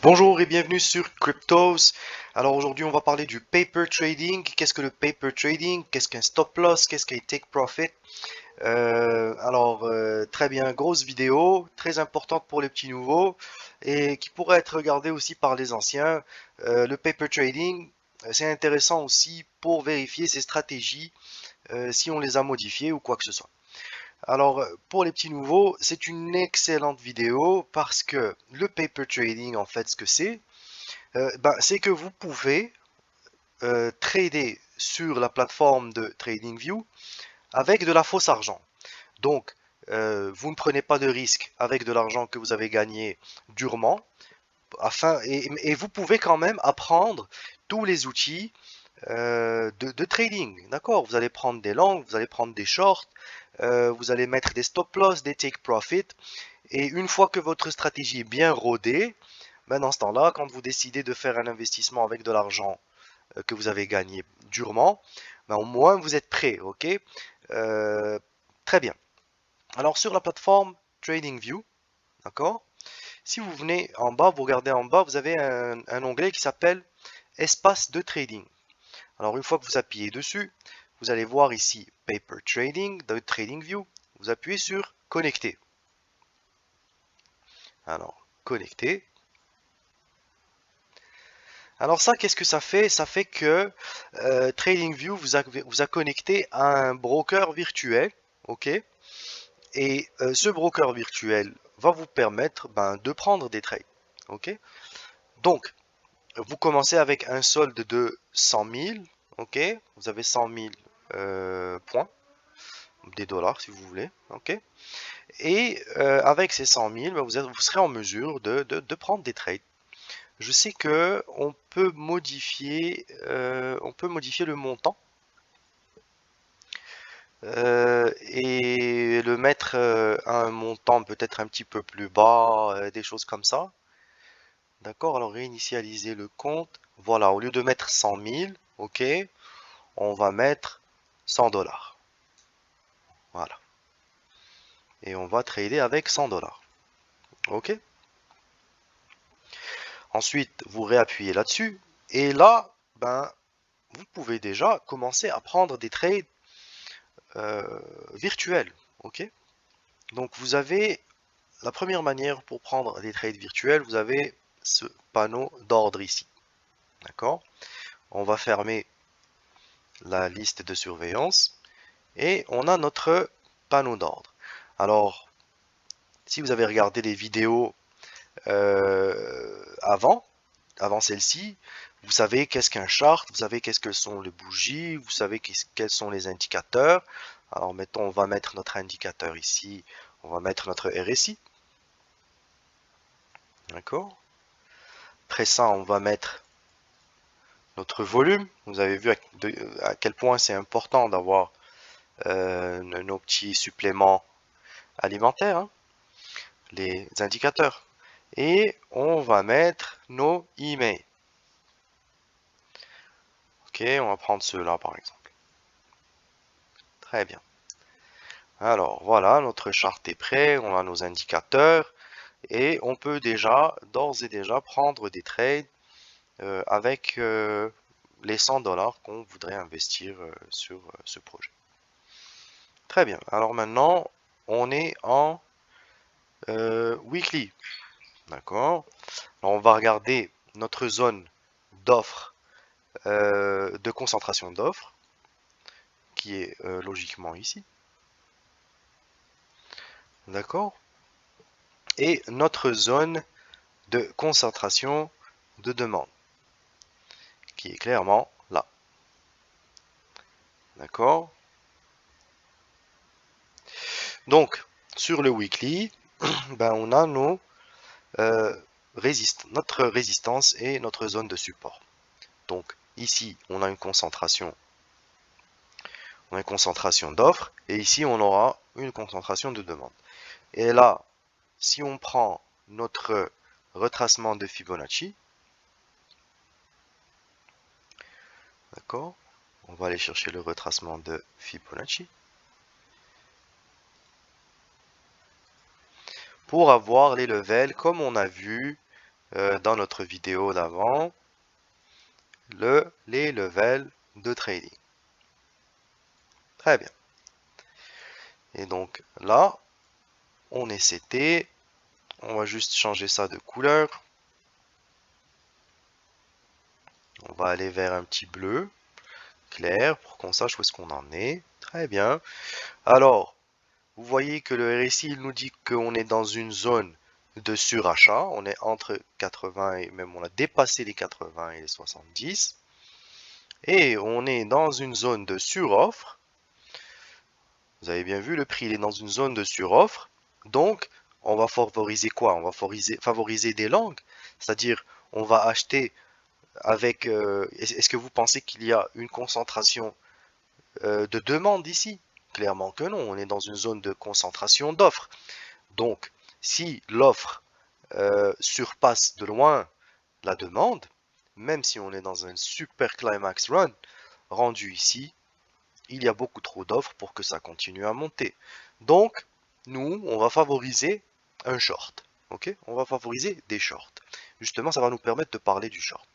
Bonjour et bienvenue sur Cryptos. Alors aujourd'hui on va parler du paper trading. Qu'est-ce que le paper trading? Qu'est-ce qu'un stop loss? Qu'est-ce qu'un take profit? Très bien, grosse vidéo, très importante pour les petits nouveaux et qui pourrait être regardée aussi par les anciens. Le paper trading, c'est intéressant aussi pour vérifier ses stratégies, si on les a modifiées ou quoi que ce soit. Alors, pour les petits nouveaux, c'est une excellente vidéo parce que le paper trading, en fait, ce que c'est que vous pouvez trader sur la plateforme de TradingView avec de la fausse argent. Donc, vous ne prenez pas de risque avec de l'argent que vous avez gagné durement, et vous pouvez quand même apprendre tous les outils de trading. D'accord? Vous allez prendre des longs, vous allez prendre des shorts, vous allez mettre des stop loss, des take profit, et une fois que votre stratégie est bien rodée, ben dans ce temps-là, quand vous décidez de faire un investissement avec de l'argent que vous avez gagné durement, ben au moins vous êtes prêt, ok? Euh, Très bien. Alors sur la plateforme TradingView, d'accord? Si vous venez en bas, vous regardez en bas, vous avez un onglet qui s'appelle Espace de trading. Alors une fois que vous appuyez dessus, vous allez voir ici Paper Trading de TradingView. Vous appuyez sur Connecter. Alors, connecter. Alors ça, qu'est-ce que ça fait? Ça fait que TradingView vous a connecté à un broker virtuel, ok? Et ce broker virtuel va vous permettre de prendre des trades, ok? Donc, vous commencez avec un solde de 100 000, ok? Vous avez 100 000 points, des dollars si vous voulez, ok? Et avec ces 100 000, vous serez en mesure de prendre des trades. Je sais que on peut modifier le montant et le mettre à un montant peut-être un petit peu plus bas, des choses comme ça. D'accord, alors réinitialiser le compte. Voilà, au lieu de mettre 100 000, ok, on va mettre 100 dollars. Voilà. Et on va trader avec 100 dollars. Ok. Ensuite, vous réappuyez là-dessus. Et là, vous pouvez déjà commencer à prendre des trades virtuels. Ok. Donc, vous avez la première manière pour prendre des trades virtuels, vous avez ce panneau d'ordre ici. D'accord? On va fermer la liste de surveillance et on a notre panneau d'ordre. Alors, si vous avez regardé les vidéos avant celle-ci, vous savez qu'est-ce qu'un chart, vous savez qu'est-ce que sont les bougies, vous savez quels sont les indicateurs. Alors, mettons, on va mettre notre indicateur ici, on va mettre notre RSI. D'accord? Après ça, on va mettre notre volume. Vous avez vu à quel point c'est important d'avoir nos petits suppléments alimentaires, hein, les indicateurs. Et on va mettre nos emails. Ok, on va prendre ceux-là par exemple. Très bien. Alors voilà, notre charte est prêt, on a nos indicateurs et on peut déjà, d'ores et déjà, prendre des trades avec les 100 dollars qu'on voudrait investir sur ce projet. Très bien. Alors maintenant, on est en weekly. D'accord? Alors on va regarder notre zone d'offres, de concentration d'offres, qui est logiquement ici. D'accord? Et notre zone de concentration de demande, qui est clairement là. D'accord? Donc, sur le weekly, on a euh, notre résistance et notre zone de support. Donc, ici, on a une concentration d'offres, et ici, on aura une concentration de demande. Et là, si on prend notre retracement de Fibonacci, d'accord, on va aller chercher le retracement de Fibonacci pour avoir les levels comme on a vu dans notre vidéo d'avant, les levels de trading. Très bien. Et donc là, on est seté. On va juste changer ça de couleur. On va aller vers un petit bleu clair pour qu'on sache où est-ce qu'on en est. Très bien. Alors, vous voyez que le RSI il nous dit qu'on est dans une zone de surachat. On est entre 80 et même on a dépassé les 80 et les 70. Et on est dans une zone de suroffre. Vous avez bien vu, le prix il est dans une zone de suroffre. Donc, on va favoriser quoi? On va favoriser des longues. C'est-à-dire, on va acheter avec... est-ce que vous pensez qu'il y a une concentration de demande ici? Clairement que non. On est dans une zone de concentration d'offres. Donc, si l'offre surpasse de loin la demande, même si on est dans un super climax run, rendu ici, il y a beaucoup trop d'offres pour que ça continue à monter. Donc, nous, on va favoriser un short. Ok? On va favoriser des shorts. Justement, ça va nous permettre de parler du short.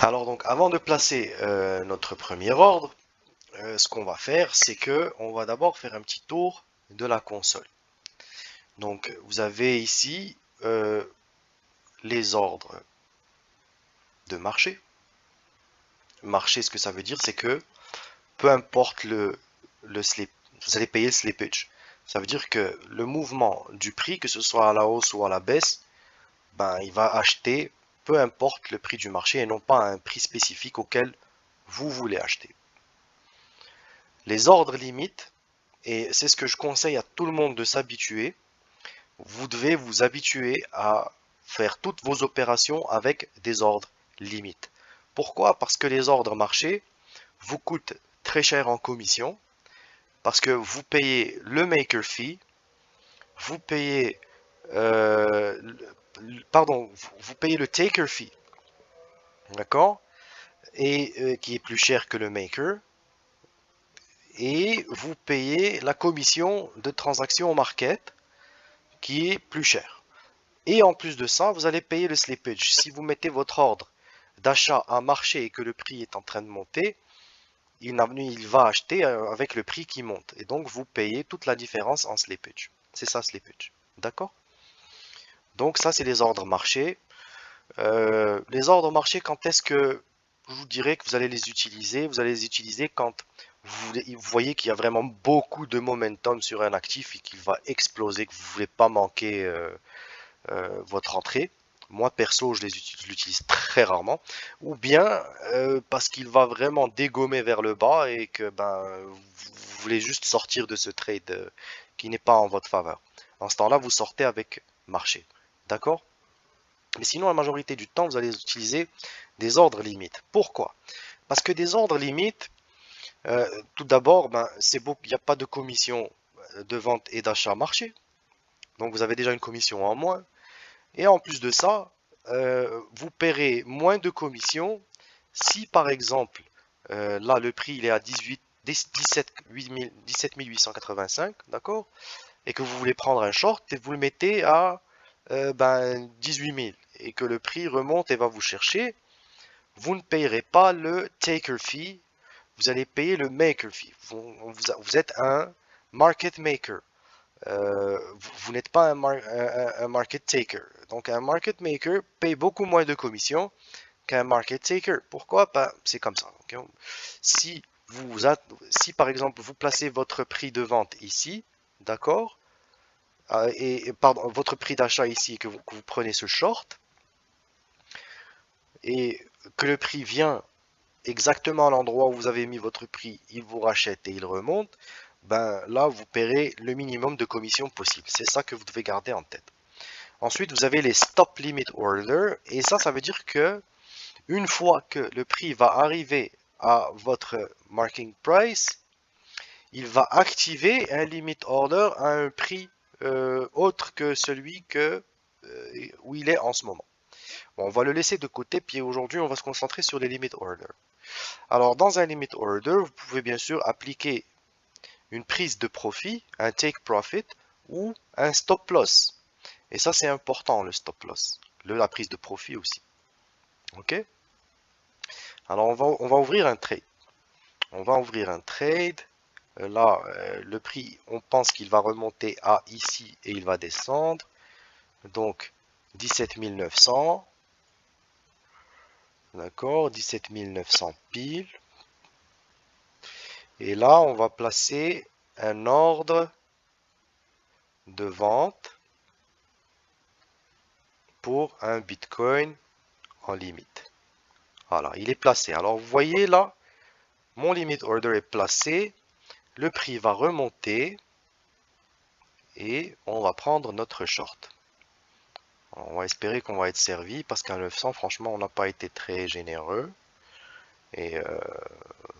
Alors donc, avant de placer notre premier ordre, ce qu'on va faire, c'est que on va d'abord faire un petit tour de la console. Donc, vous avez ici les ordres de marché. Marché, ce que ça veut dire, c'est que peu importe le slip, vous allez payer le slippage. Ça veut dire que le mouvement du prix, que ce soit à la hausse ou à la baisse, ben, il va acheter peu importe le prix du marché et non pas un prix spécifique auquel vous voulez acheter. Les ordres limites, et c'est ce que je conseille à tout le monde de s'habituer, vous devez vous habituer à faire toutes vos opérations avec des ordres limites. Pourquoi? Parce que les ordres marchés vous coûtent très cher en commission, parce que vous payez le maker fee, vous payez, pardon, vous payez le taker fee, d'accord, et qui est plus cher que le maker, et vous payez la commission de transaction au market, qui est plus cher. Et en plus de ça, vous allez payer le slippage. Si vous mettez votre ordre d'achat à marché et que le prix est en train de monter, il va acheter avec le prix qui monte. Et donc, vous payez toute la différence en slippage. C'est ça, slippage. D'accord? Donc, ça, c'est les ordres marché. Les ordres marché, quand est-ce que je vous dirais que vous allez les utiliser? Vous allez les utiliser quand vous voyez qu'il y a vraiment beaucoup de momentum sur un actif et qu'il va exploser, que vous ne voulez pas manquer votre entrée. Moi, perso, je l'utilise très rarement. Ou bien parce qu'il va vraiment dégommer vers le bas et que ben, vous voulez juste sortir de ce trade qui n'est pas en votre faveur. En ce temps-là, vous sortez avec marché. D'accord? Mais sinon, la majorité du temps, vous allez utiliser des ordres limites. Pourquoi? Parce que des ordres limites, tout d'abord, ben, il n'y a pas de commission de vente et d'achat marché. Donc vous avez déjà une commission en moins. Et en plus de ça, vous paierez moins de commission si par exemple, là le prix il est à 17 885, d'accord? Et que vous voulez prendre un short et vous le mettez à 18 000 et que le prix remonte et va vous chercher, vous ne payerez pas le taker fee, vous allez payer le maker fee. Vous êtes un market maker. Vous n'êtes pas un market taker. Donc un market maker paye beaucoup moins de commissions qu'un market taker. Pourquoi? C'est comme ça. Okay? Si, si par exemple vous placez votre prix de vente ici, d'accord, et pardon, votre prix d'achat ici, que vous prenez ce short, et que le prix vient exactement à l'endroit où vous avez mis votre prix, il vous rachète et il remonte, ben là vous paierez le minimum de commission possible. C'est ça que vous devez garder en tête. Ensuite, vous avez les stop limit order et ça veut dire que une fois que le prix va arriver à votre marking price, il va activer un limit order à un prix autre que celui où il est en ce moment. Bon, on va le laisser de côté, puis aujourd'hui on va se concentrer sur les limit order. Alors dans un limit order, vous pouvez bien sûr appliquer une prise de profit, un take profit ou un stop loss. Et ça c'est important le stop loss. la prise de profit aussi. Ok? Alors on va ouvrir un trade. On va ouvrir un trade. Là, le prix, on pense qu'il va remonter à ici et il va descendre. Donc 17 900. D'accord, 17 900 pile. Et là, on va placer un ordre de vente pour un Bitcoin en limite. Voilà, il est placé. Alors, vous voyez là, mon limit order est placé. Le prix va remonter et on va prendre notre short. On va espérer qu'on va être servi parce qu'à 900, franchement, on n'a pas été très généreux. Et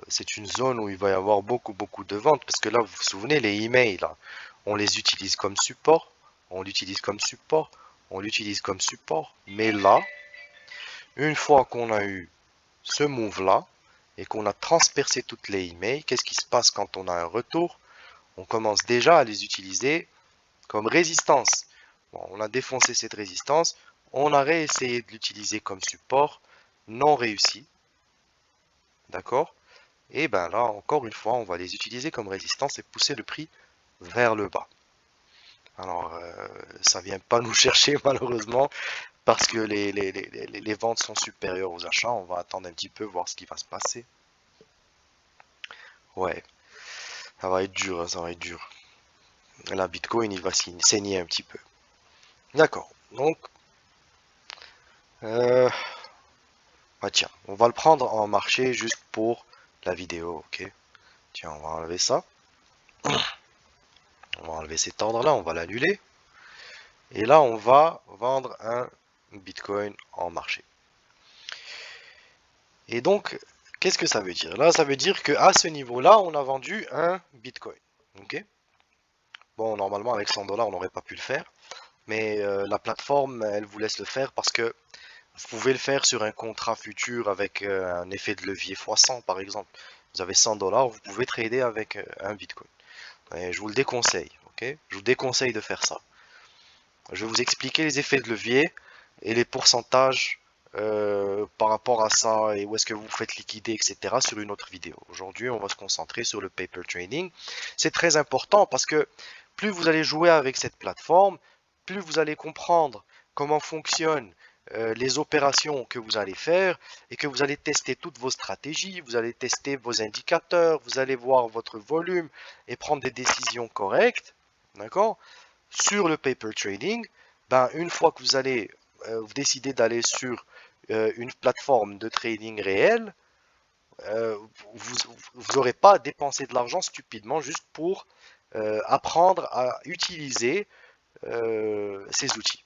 c'est une zone où il va y avoir beaucoup de ventes. Parce que là, vous vous souvenez, les emails, là, on les utilise comme support. On l'utilise comme support. On l'utilise comme support. Mais là, une fois qu'on a eu ce move-là et qu'on a transpercé toutes les emails, qu'est-ce qui se passe quand on a un retour? On commence déjà à les utiliser comme résistance. Bon, on a défoncé cette résistance. On a réessayé de l'utiliser comme support. Non réussi. D'accord? Et ben là, encore une fois, on va les utiliser comme résistance et pousser le prix vers le bas. Alors, ça vient pas nous chercher malheureusement parce que les ventes sont supérieures aux achats. On va attendre un petit peu, voir ce qui va se passer. Ouais, ça va être dur, hein, ça va être dur. La Bitcoin, il va saigner un petit peu. D'accord. Donc, bah tiens, on va le prendre en marché juste pour la vidéo, ok? Tiens, on va enlever ça. On va enlever cet ordre-là, on va l'annuler. Et là, on va vendre un Bitcoin en marché. Et donc, qu'est-ce que ça veut dire? Là, ça veut dire qu'à ce niveau-là, on a vendu un Bitcoin. Ok? Bon, normalement, avec 100 $, on n'aurait pas pu le faire. Mais la plateforme, elle vous laisse le faire parce que vous pouvez le faire sur un contrat futur avec un effet de levier x100, par exemple. Vous avez 100 $, vous pouvez trader avec un Bitcoin. Et je vous le déconseille. Ok? Je vous déconseille de faire ça. Je vais vous expliquer les effets de levier et les pourcentages par rapport à ça et où est-ce que vous faites liquider, etc. sur une autre vidéo. Aujourd'hui, on va se concentrer sur le paper trading. C'est très important parce que plus vous allez jouer avec cette plateforme, plus vous allez comprendre comment fonctionnent les opérations que vous allez faire et que vous allez tester toutes vos stratégies, vous allez tester vos indicateurs, vous allez voir votre volume et prendre des décisions correctes. D'accord? Sur le paper trading, ben, une fois que vous allez vous décider d'aller sur une plateforme de trading réelle, vous n'aurez pas à dépenser de l'argent stupidement juste pour apprendre à utiliser ces outils.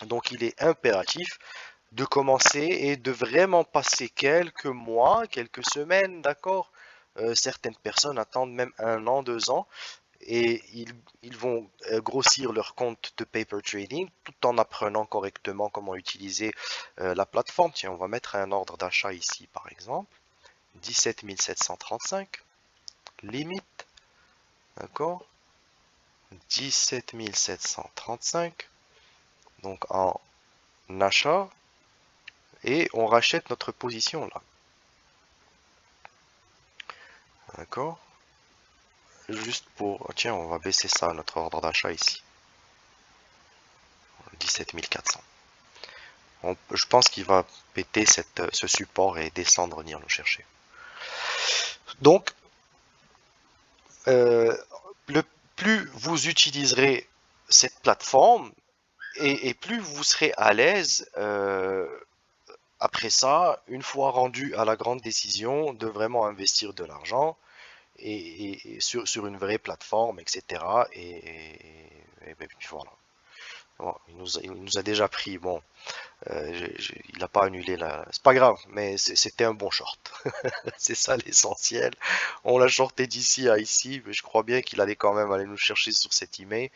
Donc il est impératif de commencer et de vraiment passer quelques mois, quelques semaines, d'accord? Certaines personnes attendent même 1 an, 2 ans et ils vont grossir leur compte de paper trading tout en apprenant correctement comment utiliser la plateforme. Tiens, on va mettre un ordre d'achat ici par exemple. 17 735, limite, d'accord? 17 735, donc en achat, et on rachète notre position là, d'accord? Juste pour, tiens, on va baisser ça, notre ordre d'achat ici, 17 400. Je pense qu'il va péter ce support et descendre, venir nous chercher. Donc, euh, plus vous utiliserez cette plateforme et plus vous serez à l'aise après ça, une fois rendu à la grande décision de vraiment investir de l'argent et sur une vraie plateforme, etc. Et puis voilà. Bon, il nous a déjà pris, bon, il n'a pas annulé la. C'est pas grave, mais c'était un bon short. C'est ça l'essentiel. On l'a shorté d'ici à ici, mais je crois bien qu'il allait quand même aller nous chercher sur cet email.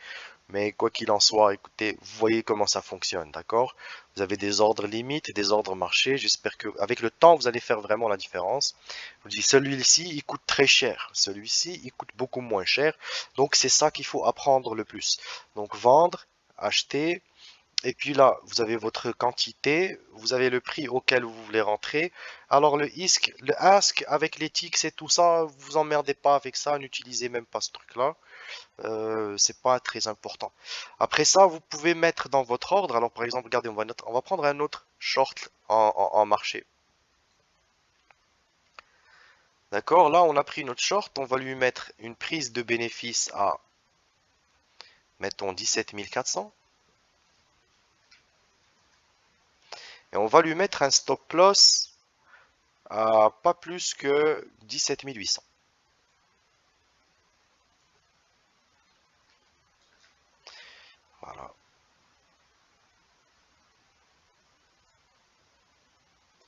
Mais quoi qu'il en soit, écoutez, vous voyez comment ça fonctionne, d'accord? Vous avez des ordres limites et des ordres marchés. J'espère que avec le temps, vous allez faire vraiment la différence. Je vous dis, celui-ci, il coûte très cher. Celui-ci, il coûte beaucoup moins cher. Donc, c'est ça qu'il faut apprendre le plus. Donc, vendre, acheter, Et puis là, vous avez votre quantité, vous avez le prix auquel vous voulez rentrer. Alors le ask avec les ticks et tout ça, vous emmerdez pas avec ça, n'utilisez même pas ce truc-là. C'est pas très important. Après ça, vous pouvez mettre dans votre ordre. Alors par exemple, regardez, on va prendre un autre short en marché. D'accord? Là, on a pris notre short, on va lui mettre une prise de bénéfice à, mettons, 17 400. Et on va lui mettre un stop loss à pas plus que 17 800. Voilà.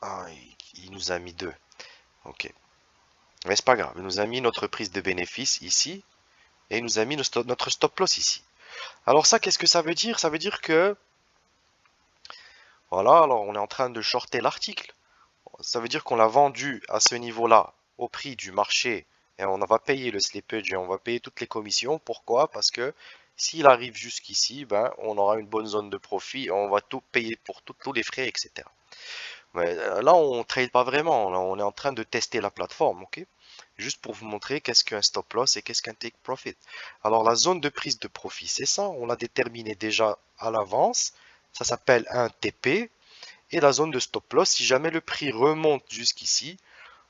Ah, il nous a mis deux. Ok. Mais c'est pas grave. Il nous a mis notre prise de bénéfice ici. Et il nous a mis notre stop loss ici. Alors ça, qu'est-ce que ça veut dire? Ça veut dire que, voilà, alors on est en train de shorter l'article. Ça veut dire qu'on l'a vendu à ce niveau-là au prix du marché. Et on va payer le slippage et on va payer toutes les commissions. Pourquoi? Parce que s'il arrive jusqu'ici, ben, on aura une bonne zone de profit. Et on va tout payer pour tous les frais, etc. Mais là, on trade pas vraiment. Là, on est en train de tester la plateforme, ok? Juste pour vous montrer qu'est-ce qu'un stop loss et qu'est-ce qu'un take profit. Alors, la zone de prise de profit, c'est ça. On l'a déterminé déjà à l'avance. Ça s'appelle un TP. Et la zone de stop loss, si jamais le prix remonte jusqu'ici,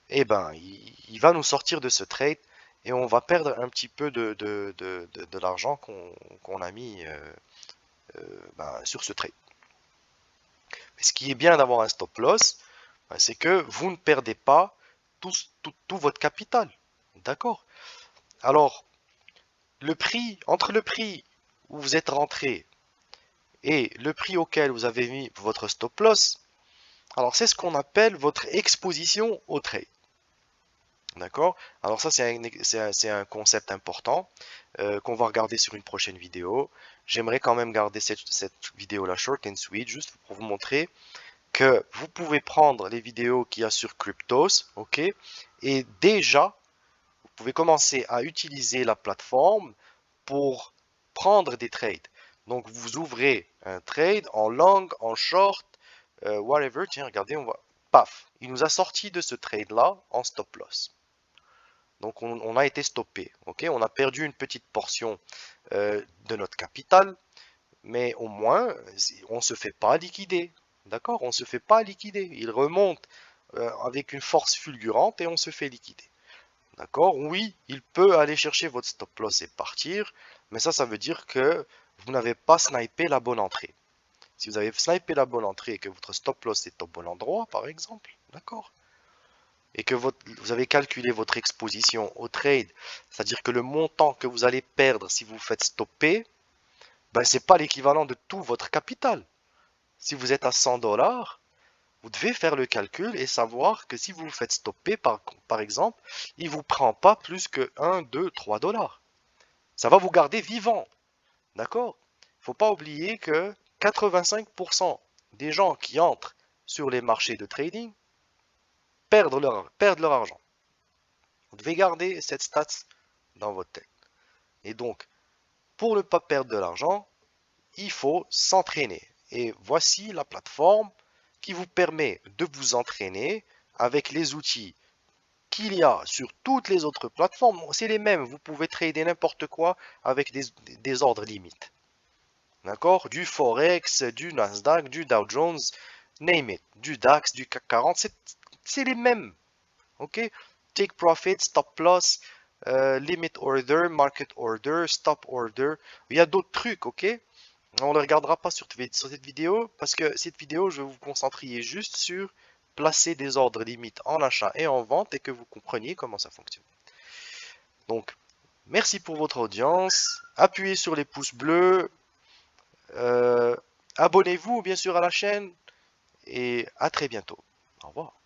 eh ben, il va nous sortir de ce trade et on va perdre un petit peu de l'argent qu'on a mis ben, sur ce trade. Mais ce qui est bien d'avoir un stop loss, ben, c'est que vous ne perdez pas tout votre capital. D'accord? Alors, entre le prix où vous êtes rentré et le prix auquel vous avez mis votre stop loss, alors c'est ce qu'on appelle votre exposition au trade. D'accord? Alors ça, c'est un concept important qu'on va regarder sur une prochaine vidéo. J'aimerais quand même garder cette vidéo-là short and sweet, juste pour vous montrer que vous pouvez prendre les vidéos qu'il y a sur Cryptos, ok? Et déjà, vous pouvez commencer à utiliser la plateforme pour prendre des trades. Donc, vous ouvrez un trade en long, en short, whatever. Tiens, regardez, on voit, paf, il nous a sorti de ce trade-là en stop loss. Donc, on a été stoppé, ok? On a perdu une petite portion de notre capital, mais au moins, on ne se fait pas liquider. D'accord? On ne se fait pas liquider. Il remonte avec une force fulgurante et on se fait liquider. D'accord? Oui, il peut aller chercher votre stop loss et partir, mais ça veut dire que vous n'avez pas snipé la bonne entrée. Si vous avez snipé la bonne entrée et que votre stop loss est au bon endroit, par exemple, d'accord? Et que vous avez calculé votre exposition au trade, c'est-à-dire que le montant que vous allez perdre si vous faites stopper, ben, ce n'est pas l'équivalent de tout votre capital. Si vous êtes à 100 dollars, vous devez faire le calcul et savoir que si vous vous faites stopper, par exemple, il ne vous prend pas plus que 1, 2, 3 dollars. Ça va vous garder vivant. D'accord? Il ne faut pas oublier que 85% des gens qui entrent sur les marchés de trading perdent leur argent. Vous devez garder cette stat dans votre tête. Et donc, pour ne pas perdre de l'argent, il faut s'entraîner. Et voici la plateforme qui vous permet de vous entraîner avec les outils qu'il y a sur toutes les autres plateformes. C'est les mêmes. Vous pouvez trader n'importe quoi avec des ordres limites. D'accord? Du Forex, du Nasdaq, du Dow Jones, name it. Du DAX, du CAC 40, c'est les mêmes. Ok? Take profit, stop loss, limit order, market order, stop order. Il y a d'autres trucs, ok? On ne le regardera pas sur cette vidéo parce que cette vidéo, je vais vous concentrer juste sur placer des ordres limites en achat et en vente et que vous compreniez comment ça fonctionne. Donc, merci pour votre audience. Appuyez sur les pouces bleus. euh, Abonnez-vous bien sûr à la chaîne et à très bientôt. Au revoir.